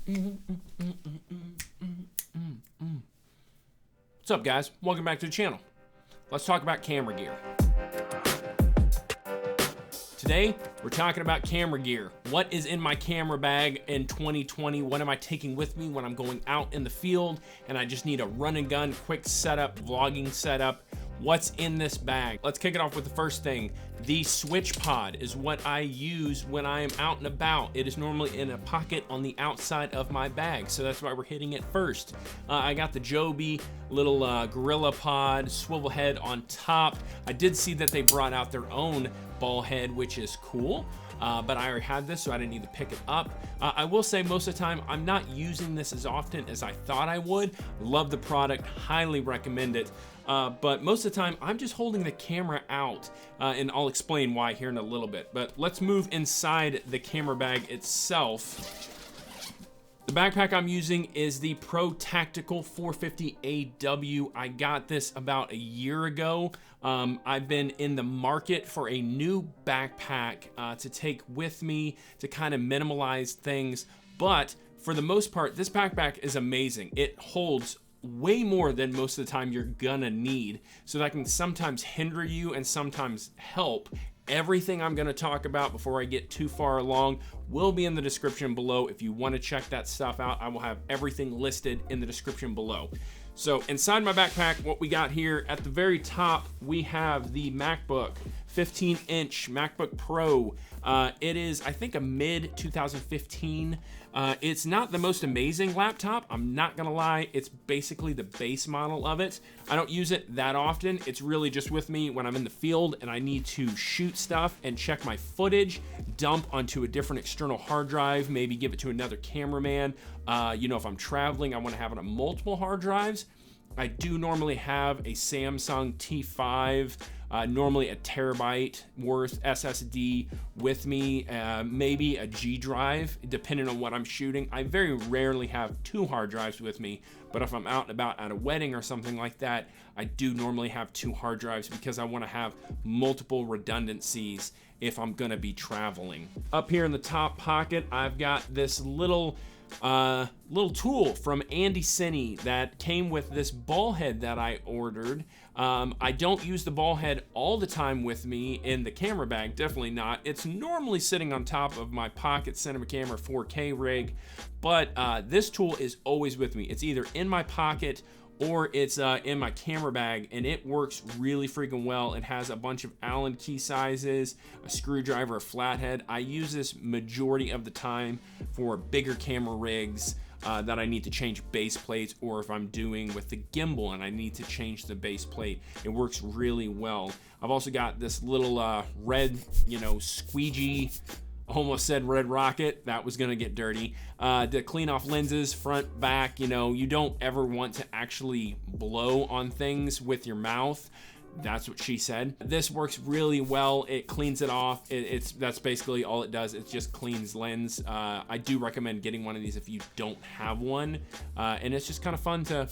What's up, guys? Welcome back to the channel. Let's talk about camera gear. Today, we're talking about camera gear. What is in my camera bag in 2020? What am I taking with me when I'm going out in the field and I just need a run and gun, quick setup, vlogging setup? What's in this bag? Let's kick it off with the first thing. The switch pod is what I use when I am out and about. It is normally in a pocket on the outside of my bag, so that's why we're hitting it first. I got the Joby little Gorilla Pod swivel head on top. I did see that they brought out their own ball head, which is cool. But I already had this, so I didn't need to pick it up. I will say most of the time, I'm not using this as often as I thought I would. Love the product, highly recommend it. But most of the time, I'm just holding the camera out, and I'll explain why here in a little bit. But let's move inside the camera bag itself. The backpack I'm using is the Pro Tactical 450 AW. I got this about a year ago. I've been in the market for a new backpack to take with me to kind of minimalize things. But for the most part, this backpack is amazing. It holds way more than most of the time you're gonna need. So that can sometimes hinder you and sometimes help. Everything I'm gonna talk about before I get too far along will be in the description below. If you wanna check that stuff out, I will have everything listed in the description below. So inside my backpack, what we got here at the very top, we have the MacBook 15-inch MacBook Pro. It is, I think, a mid 2015. It's not the most amazing laptop, I'm not gonna lie. It's basically the base model of it. I don't use it that often. It's really just with me when I'm in the field and I need to shoot stuff and check my footage, dump onto a different external hard drive, maybe give it to another cameraman. You know, if I'm traveling, I wanna have it on multiple hard drives. I do normally have a Samsung T5, normally a terabyte worth SSD with me, maybe a G drive, depending on what I'm shooting. I very rarely have two hard drives with me, but if I'm out and about at a wedding or something like that, I do normally have two hard drives because I want to have multiple redundancies if I'm gonna be traveling. Up here in the top pocket, I've got this little tool from Andy Cine that came with this ball head that I ordered. I don't use the ball head all the time with me in the camera bag, definitely not. It's normally sitting on top of my pocket cinema camera 4K rig, but this tool is always with me. It's either in my pocket or it's in my camera bag, and it works really freaking well. It has a bunch of Allen key sizes, a screwdriver, a flathead. I use this majority of the time for bigger camera rigs that I need to change base plates, or if I'm doing with the gimbal and I need to change the base plate. It works really well. I've also got this little red, squeegee, almost said red rocket, that was gonna get dirty, to clean off lenses front, back. You don't ever want to actually blow on things with your mouth. That's what she said. This works really well. It cleans it off. That's basically all it does. It just cleans lens. I do recommend getting one of these if you don't have one, and it's just kind of fun to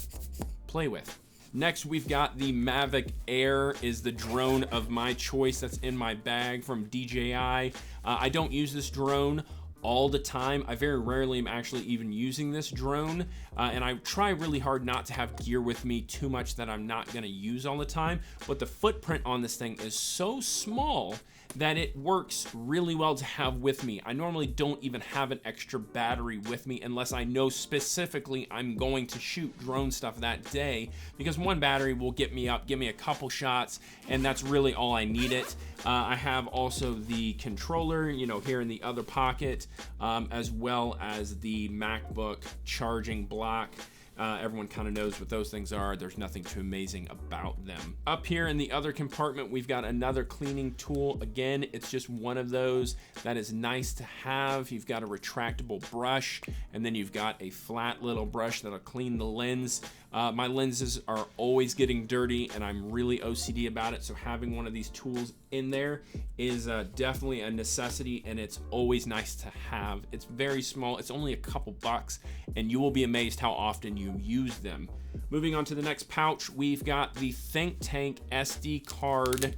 play with. Next, we've got the Mavic Air, is the drone of my choice that's in my bag from DJI. I don't use this drone all the time. I very rarely am actually even using this drone, and I try really hard not to have gear with me too much that I'm not gonna use all the time, but the footprint on this thing is so small that it works really well to have with me. I normally don't even have an extra battery with me unless I know specifically I'm going to shoot drone stuff that day, because one battery will get me up, give me a couple shots, and that's really all I need it. I have also the controller, here in the other pocket, as well as the MacBook charging block. Everyone kind of knows what those things are. There's nothing too amazing about them. Up here in the other compartment, we've got another cleaning tool. Again, it's just one of those that is nice to have. You've got a retractable brush, and then you've got a flat little brush that'll clean the lens. My lenses are always getting dirty, and I'm really OCD about it, so having one of these tools in there is definitely a necessity, and it's always nice to have. It's very small. It's only a couple bucks, and you will be amazed how often you use them. Moving on to the next pouch, we've got the Think Tank SD card.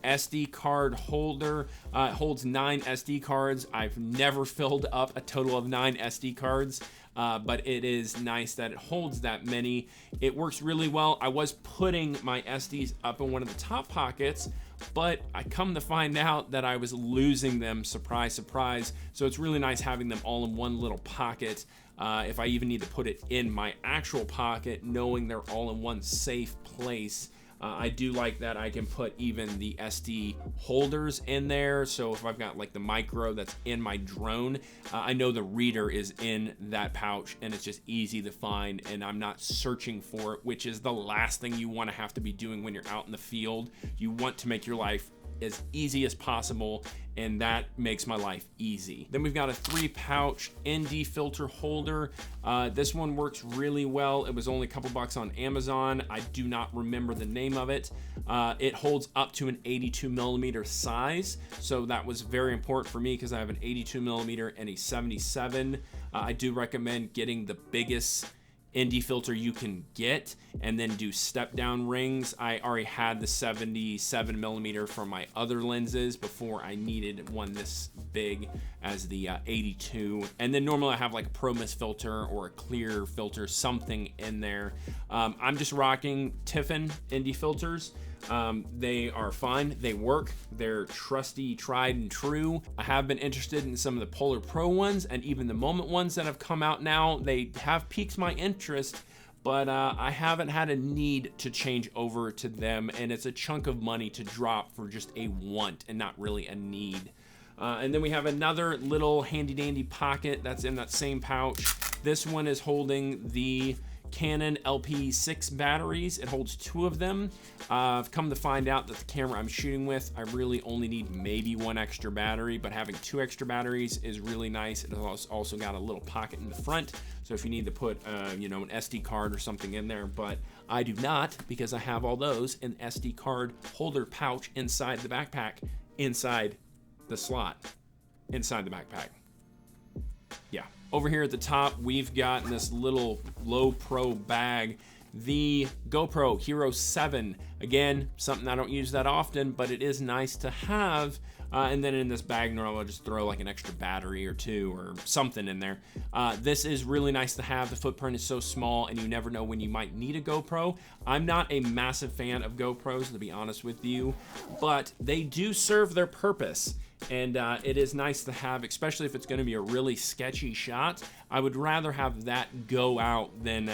SD card holder. It holds 9 SD cards. I've never filled up a total of 9 SD cards. But it is nice that it holds that many. It works really well. I was putting my SDs up in one of the top pockets, but I come to find out that I was losing them, surprise, surprise. So it's really nice having them all in one little pocket. If I even need to put it in my actual pocket, knowing they're all in one safe place. I do like that I can put even the SD holders in there. So if I've got like the micro that's in my drone, I know the reader is in that pouch and it's just easy to find and I'm not searching for it, which is the last thing you want to have to be doing when you're out in the field. You want to make your life as easy as possible, and that makes my life easy. Then we've got a 3-pouch ND filter holder. This one works really well. It was only a couple bucks on Amazon. I do not remember the name of it. It holds up to an 82mm size, so that was very important for me because I have an 82mm and a 77. I do recommend getting the biggest ND filter you can get and then do step down rings. I already had the 77mm from my other lenses before I needed one this big as the 82. And then normally I have like a Pro Mist filter or a clear filter, something in there. I'm just rocking Tiffin ND filters. They are fine, they work, they're trusty, tried and true. I have been interested in some of the Polar Pro ones and even the Moment ones that have come out now. They have piqued my interest, but I haven't had a need to change over to them, and it's a chunk of money to drop for just a want and not really a need. And then we have another little handy dandy pocket that's in that same pouch. This one is holding the Canon LP6 batteries. It holds 2 of them. I've come to find out that the camera I'm shooting with, I really only need maybe 1 extra battery, but having 2 extra batteries is really nice. It has also got a little pocket in the front, so if you need to put you know, an SD card or something in there, but I do not because I have all those in SD card holder pouch inside the backpack, inside the slot, inside the backpack. Yeah. Over here at the top, we've got this little low pro bag, the GoPro Hero 7. Again, something I don't use that often, but it is nice to have. And then in this bag, normally I'll just throw like an extra battery or 2 or something in there. This is really nice to have. The footprint is so small and you never know when you might need a GoPro. I'm not a massive fan of GoPros, to be honest with you, but they do serve their purpose. And it is nice to have, especially if it's going to be a really sketchy shot. I would rather have that go out than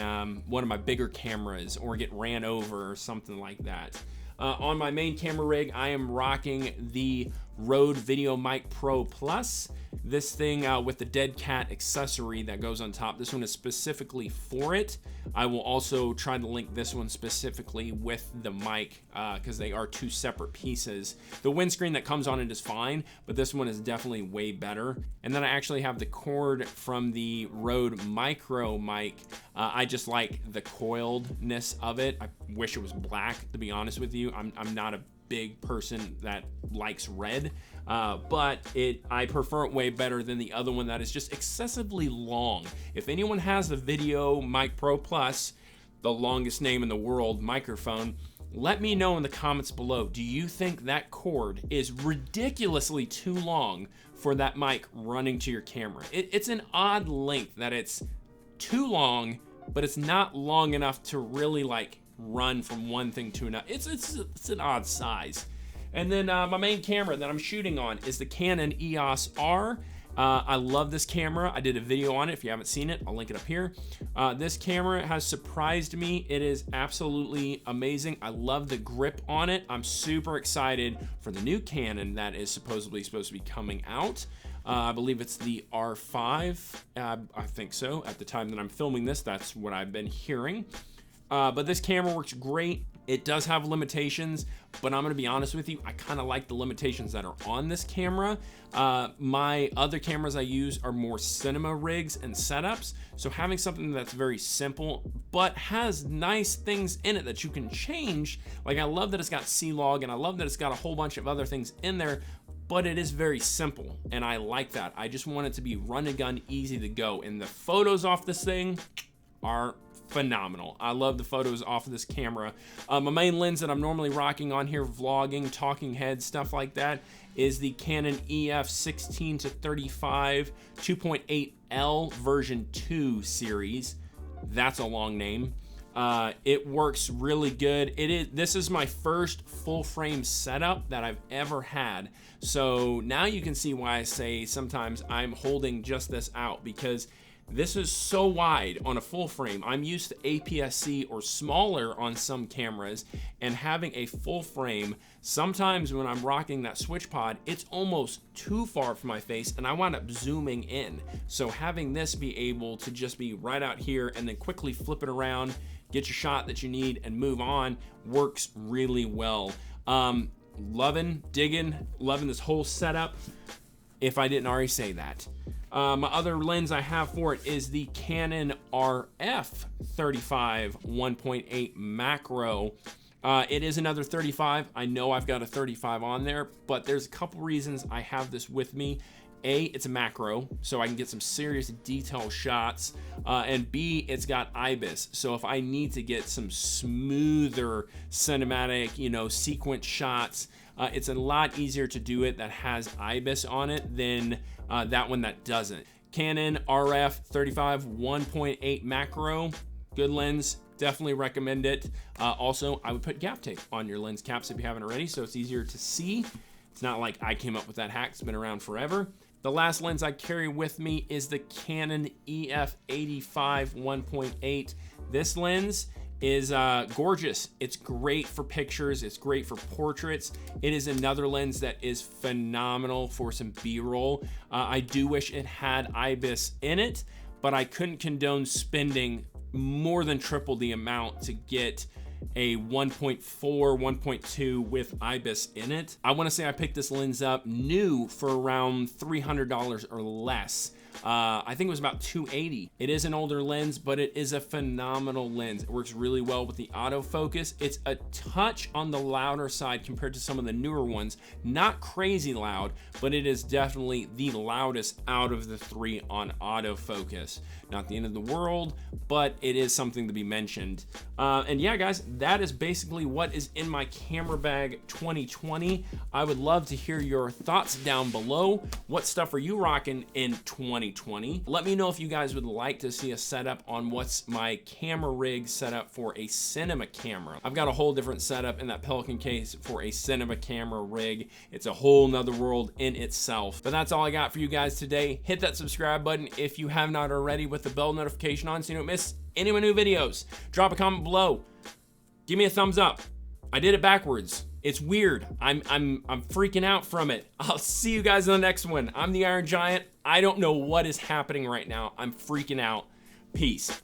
one of my bigger cameras or get ran over or something like that. On my main camera rig, I am rocking the Rode VideoMic Pro Plus. This thing with the dead cat accessory that goes on top. This one is specifically for it. I will also try to link this one specifically with the mic because they are 2 separate pieces. The windscreen that comes on it is fine, but this one is definitely way better. And then I actually have the cord from the Rode Micro mic. I just like the coiledness of it. I wish it was black, to be honest with you. I'm not a big person that likes red, but I prefer it way better than the other one that is just excessively long. If anyone has the VideoMic Pro Plus, the longest name in the world microphone, let me know in the comments below. Do you think that cord is ridiculously too long for that mic running to your camera? It's an odd length that it's too long, but it's not long enough to really like run from one thing to another. It's an odd size. And then my main camera that I'm shooting on is the Canon EOS R. I love this camera. I did a video on it. If you haven't seen it, I'll link it up here. This camera has surprised me. It is absolutely amazing. I love the grip on it. I'm super excited for the new Canon that is supposed to be coming out. I believe it's the R5. I think so. At the time that I'm filming this, that's what I've been hearing. But this camera works great. It does have limitations, but I'm gonna be honest with you, I kind of like the limitations that are on this camera. My other cameras I use are more cinema rigs and setups, so having something that's very simple, but has nice things in it that you can change, like I love that it's got C-Log, and I love that it's got a whole bunch of other things in there, but it is very simple, and I like that. I just want it to be run and gun, easy to go, and the photos off this thing are phenomenal. I love the photos off of this camera. My main lens that I'm normally rocking on here, vlogging, talking heads, stuff like that, is the Canon EF 16-35 2.8L version 2 series. That's a long name. It works really good. This is my first full frame setup that I've ever had. So now you can see why I say sometimes I'm holding just this out, because this is so wide on a full frame. I'm used to APS-C or smaller on some cameras, and having a full frame, sometimes when I'm rocking that switch pod, it's almost too far from my face and I wind up zooming in. So having this be able to just be right out here and then quickly flip it around, get your shot that you need and move on, works really well. Loving this whole setup, if I didn't already say that. My other lens I have for it is the Canon RF 35 1.8 macro. It is another 35. I know I've got a 35 on there, but there's a couple reasons I have this with me. A, it's a macro, so I can get some serious detail shots, and B, it's got IBIS, so if I need to get some smoother cinematic, sequence shots, it's a lot easier to do it that has IBIS on it than that one that doesn't. Canon RF 35 1.8 macro, good lens, definitely recommend it. Also, I would put gaff tape on your lens caps if you haven't already, so it's easier to see. It's not like I came up with that hack, it's been around forever. The last lens I carry with me is the Canon EF 85 1.8. This lens is gorgeous. It's great for pictures. It's great for portraits. It is another lens that is phenomenal for some B-roll. I do wish it had IBIS in it, but I couldn't condone spending more than triple the amount to get a 1.4, 1.2 with IBIS in it. I want to say I picked this lens up new for around $300 or less. I think it was about $280. It is an older lens, but it is a phenomenal lens. It works really well with the autofocus. It's a touch on the louder side compared to some of the newer ones. Not crazy loud, but it is definitely the loudest out of the three on autofocus. Not the end of the world, but it is something to be mentioned. And yeah, guys, that is basically what is in my camera bag 2020. I would love to hear your thoughts down below. What stuff are you rocking in 2020? Let me know if you guys would like to see a setup on what's my camera rig setup for a cinema camera. I've got a whole different setup in that Pelican case for a cinema camera rig. It's a whole nother world in itself. But that's all I got for you guys today. Hit that subscribe button if you have not already, with the bell notification on so you don't miss any of my new videos. Drop a comment below. Give me a thumbs up. I did it backwards. It's weird. I'm freaking out from it. I'll see you guys in the next one. I'm the Iron Giant. I don't know what is happening right now. I'm freaking out. Peace.